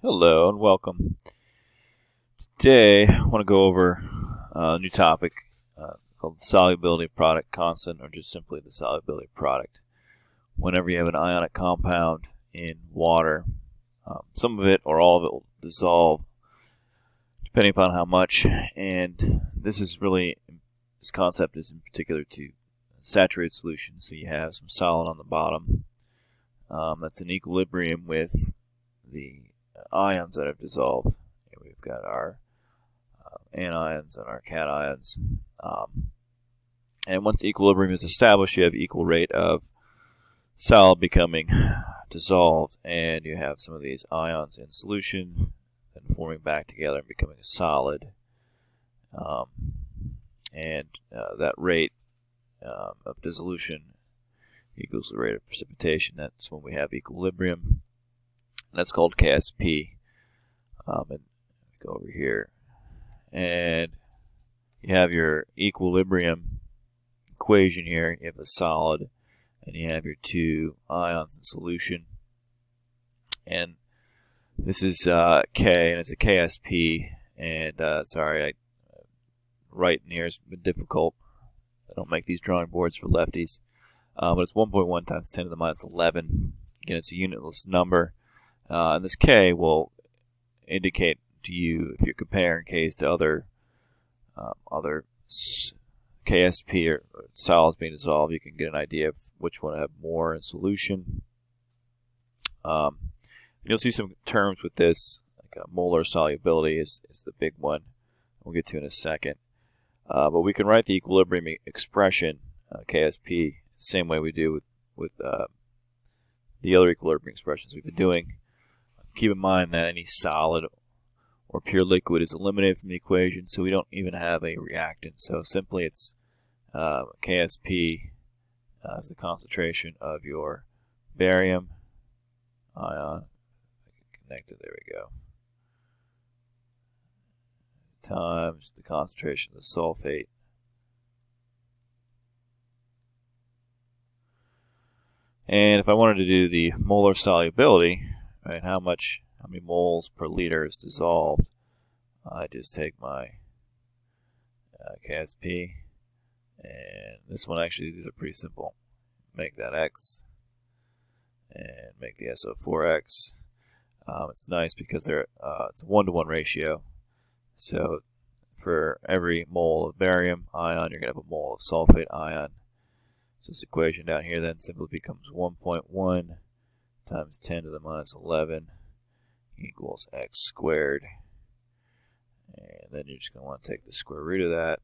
Hello and welcome. Today I want to go over a new topic called the solubility of product constant, or just simply the solubility of product. Whenever you have an ionic compound in water, some of it or all of it will dissolve depending upon how much, and this concept is in particular to saturated solutions. So you have some solid on the bottom that's in equilibrium with the ions that have dissolved. Here we've got our anions and our cations. And once equilibrium is established, you have equal rate of solid becoming dissolved, and you have some of these ions in solution and forming back together and becoming a solid. That rate of dissolution equals the rate of precipitation. That's when we have equilibrium. That's called KSP. And go over here, and you have your equilibrium equation here. You have a solid, and you have your two ions in solution. And this is K, and it's a KSP. And sorry, writing here has been difficult. I don't make these drawing boards for lefties. But it's 1.1 times 10 to the minus 11. Again, it's a unitless number. And this K will indicate to you, if you're comparing K's to other KSP or solids being dissolved, you can get an idea of which one have more in solution. You'll see some terms with this, like molar solubility is the big one. We'll get to in a second. But we can write the equilibrium expression, KSP, the same way we do with the other equilibrium expressions we've been doing. Keep in mind that any solid or pure liquid is eliminated from the equation, so we don't even have a reactant. So simply it's KSP is the concentration of your barium ion. Connected, there we go. Times the concentration of the sulfate. And if I wanted to do the molar solubility, right, how many moles per liter is dissolved, I just take my KSP, and this one actually, these are pretty simple. Make that X, and make the SO4X. It's nice because it's a 1-to-1 ratio. So for every mole of barium ion, you're going to have a mole of sulfate ion. So this equation down here then simply becomes 1.1 times 10 to the minus 11 equals x squared. And then you're just going to want to take the square root of that.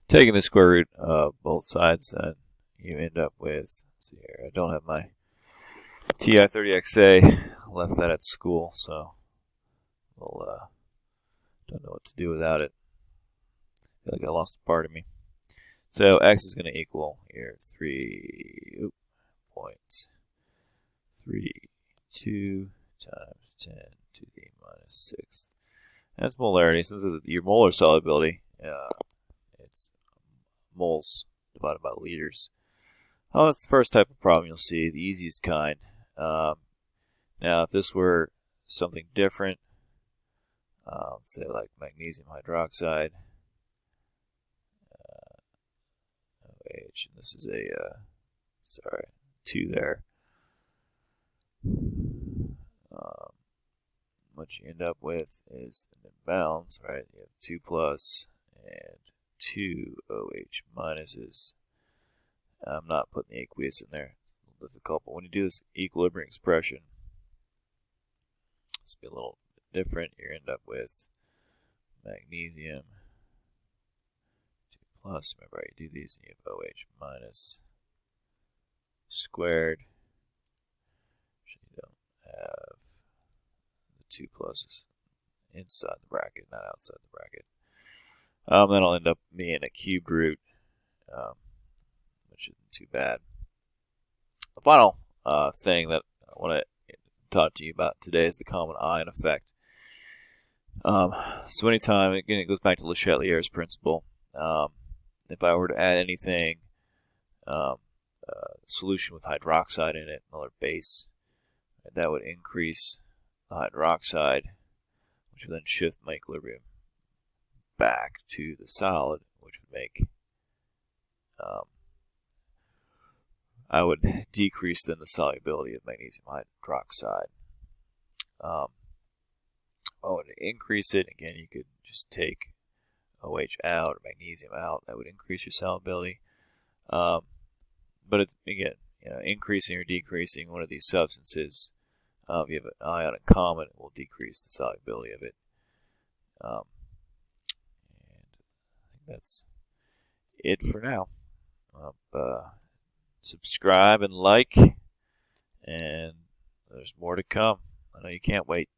Taking the square root of both sides, then you end up with, let's see here, I don't have my TI-30XA, left that at school, so we'll don't know what to do without it. I feel like I lost a part of me. So x is going to equal here 3.32 times 10 to the minus 6. That's molarity. So this is your molar solubility. It's moles divided by liters. Oh, that's the first type of problem you'll see, the easiest kind. Now, if this were something different, let's say like magnesium hydroxide, OH, and this is a, 2 there. What you end up with is an imbalance, right? You have 2 plus and 2 OH minuses. I'm not putting the aqueous in there. It's a little difficult, but when you do this equilibrium expression, it's be a little bit different. You end up with magnesium 2 plus. Remember, you do these and you have OH minus squared. Actually, you don't have the 2 pluses inside the bracket, not outside the bracket. Then I'll end up being a cubed root, which isn't too bad. The final thing that I want to talk to you about today is the common ion effect. So anytime, again, it goes back to Le Chatelier's principle. If I were to add anything, solution with hydroxide in it, another base, that would increase the hydroxide, which would then shift my equilibrium back to the solid, which would make I would decrease then the solubility of magnesium hydroxide. I would increase it. Again, you could just take OH out or magnesium out. That would increase your solubility. But again, increasing or decreasing one of these substances, if you have an ion in common, it will decrease the solubility of it. And I think that's it for now. Subscribe and like, and there's more to come. I know you can't wait.